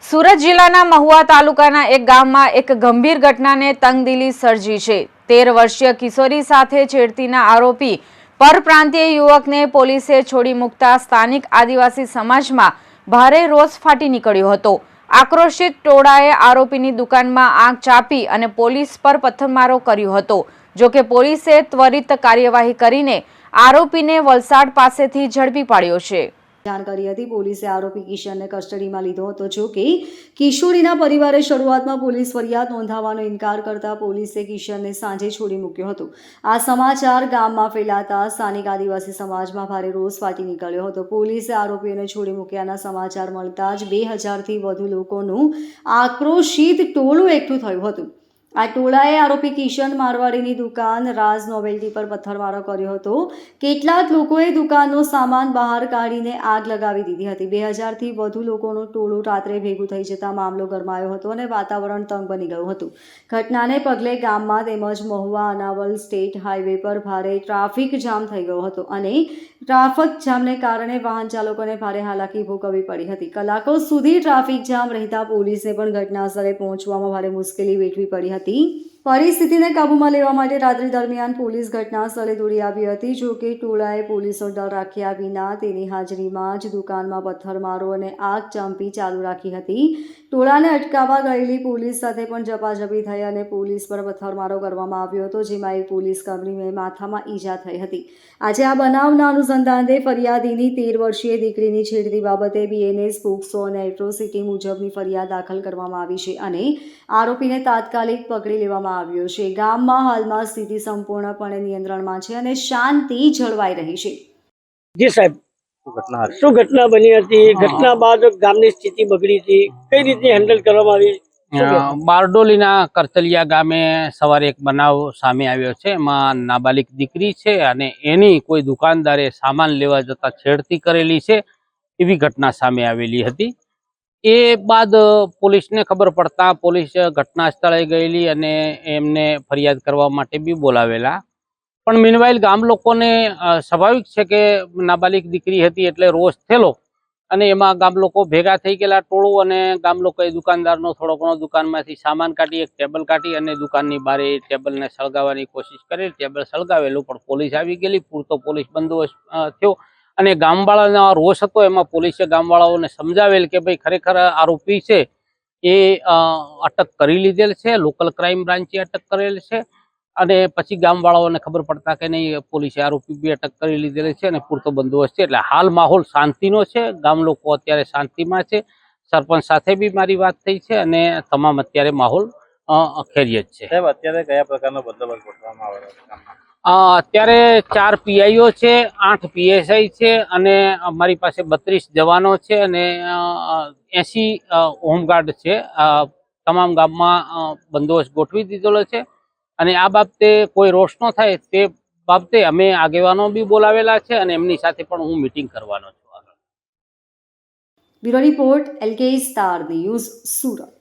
સુરત જિલ્લાના મહુવા તાલુકાના એક ગામમાં એક ગંભીર ઘટનાને તંગદિલી સર્જી છે। 13 વર્ષીય કિશોરી સાથે છેડતીના આરોપી પરપ્રાંતીય યુવકને પોલીસે છોડી મૂકતા સ્થાનિક આદિવાસી સમાજમાં ભારે રોષ ફાટી નીકળ્યો હતો। આક્રોશિત ટોળાએ આરોપીની દુકાનમાં આગ ચાંપી અને પોલીસ પર પથ્થરમારો કર્યો હતો। જો કે પોલીસે ત્વરિત કાર્યવાહી કરીને આરોપીને વલસાડ પાસેથી ઝડપી પાડ્યો છે। જાણકારી હતી। પોલીસે આરોપી કિશનને કસ્ટડીમાં લીધો હતો। જો કે કિશોરીના પરિવારે શરૂઆતમાં પોલીસ ફરિયાદ નોંધાવવાનો ઇનકાર કરતા પોલીસે કિશનને સાંજે છોડી મૂક્યો હતો। આ સમાચાર ગામમાં ફેલાતા સ્થાનિક આદિવાસી સમાજમાં ભારે રોષ ફાટી નીકળ્યો હતો। પોલીસે આરોપીઓને છોડી મૂક્યાના સમાચાર મળતા જ 2000થી વધુ લોકોનું આક્રોશિત ટોળું એકઠું થયું હતું। આ ટોળાએ આરોપી કિશન મારવાડીની દુકાન રાજ નોવેલ્ટી પર પથ્થરમારો કર્યો હતો। કેટલાક લોકોએ દુકાનનો સામાન બહાર કાઢીને આગ લગાવી દીધી હતી। 2000થી વધુ લોકોનું ટોળું રાત્રે ભેગું થઈ જતા મામલો ગરમાયો હતો અને વાતાવરણ તંગ બની ગયું હતું। ઘટનાને પગલે ગામમાં તેમજ મહુવા અનાવલ સ્ટેટ હાઈવે પર ભારે ટ્રાફિક જામ થઈ ગયો હતો અને ટ્રાફિક જામને કારણે વાહન ચાલકોને ભારે હાલાકી ભોગવવી પડી હતી। કલાકો સુધી ટ્રાફિક જામ રહેતા પોલીસને પણ ઘટનાસ્થળે પહોંચવામાં ભારે મુશ્કેલી વેઠવી પડી હતી। પરિસ્થિતિને કાબૂમાં લેવા માટે રાત્રિ દરમિયાન પોલીસ ઘટના સ્થળે દોડી આવી હતી। જો કે ટોળાએ પોલીસનો ડર રાખ્યા વિના તેની હાજરીમાં જ દુકાનમાં પથ્થરમારો અને આગ ચાંપી ચાલુ રાખી હતી। ટોળાને અટકાવવા ગયેલી પોલીસ સાથે પણ ઝપાઝપી થઈ અને પોલીસ પર પથ્થરમારો કરવામાં આવ્યો હતો, જેમાં એક પોલીસ કર્મીને માથામાં ઈજા થઈ હતી। આજે આ બનાવના અનુસંધાને ફરિયાદીની 13 વર્ષીય દીકરીની છેડતી બાબતે બીએનએસ, પોક્સો અને એટ્રોસિટી મુજબની ફરિયાદ દાખલ કરવામાં આવી છે અને આરોપીને તાત્કાલિક પકડી લેવામાં આવ્યો છે। ગામમાં હાલમાં સ્થિતિ સંપૂર્ણપણે નિયંત્રણમાં છે અને શાંતિ જળવાઈ રહી છે। જી સાહેબ, શું ઘટના બની હતી? ઘટના બાદ ગામની સ્થિતિ બગડી હતી, કઈ રીતે હેન્ડલ કરવામાં આવી? બારડોલીના કરતલિયા ગામે સવારે એક બનાવ સામે આવ્યો છે। એમાં નાબાલિક દીકરી છે અને એની કોઈ દુકાનદારે સામાન લેવા જતા છેડતી કરેલી છે એવી ઘટના સામે આવેલી હતી। એ બાદ પોલીસને ખબર પડતા પોલીસ ઘટના સ્થળે ગયેલી અને એમને ફરિયાદ કરવા માટે બી બોલાવેલા। પણ મીનવાઇલ ગામ લોકોને સ્વાભાવિક છે કે નાબાલિક દીકરી હતી એટલે રોષ થયેલો અને એમાં ગામ લોકો ભેગા થઈ ગયેલા ટોળું અને ગામ લોકોએ દુકાનદારનો થોડો ઘણો દુકાનમાંથી સામાન કાઢી એક ટેબલ કાઢી અને દુકાનની બારે ટેબલને સળગાવવાની કોશિશ કરી। ટેબલ સળગાવેલું પણ પોલીસ આવી ગયેલી, પૂરતો પોલીસ બંદોબસ્ત થયો અને ગામવાળાનો રોષ હતો એમાં પોલીસે ગામવાળાઓને સમજાવેલ કે ભાઈ ખરેખર આરોપી છે એ અટક કરી લીધેલ છે, લોકલ ક્રાઇમ બ્રાન્ચે અટક કરેલ છે અને પછી ગામવાળાઓને ખબર પડતા કે નહીં પોલીસે આરોપી બી અટક કરી લીધેલ છે અને પૂરતો બંદોબસ્ત છે। એટલે હાલ માહોલ શાંતિનો છે, ગામ લોકો અત્યારે શાંતિમાં છે। સરપંચ સાથે બી મારી વાત થઈ છે અને તમામ અત્યારે માહોલ ખૈરિયત છે। સાહેબ, અત્યારે કયા પ્રકારનો બંદોબસ્ત ગોઠવવામાં આવેલો છે? અત્યારે 4 પીઆઈઓ છે, 8 પીએસઆઈ છે અને અમારી પાસે 32 જવાનો છે અને 80 હોમગાર્ડ છે। તમામ ગામમાં બંદોબસ્ત ગોઠવી દીધેલો છે અને આ બાબતે કોઈ રોષ ન થાય તે બાબતે અમે આગેવાનો બી બોલાવેલા છે અને એમની સાથે પણ હું મીટિંગ કરવાનો છું। Bureau report, LK star news, Surat.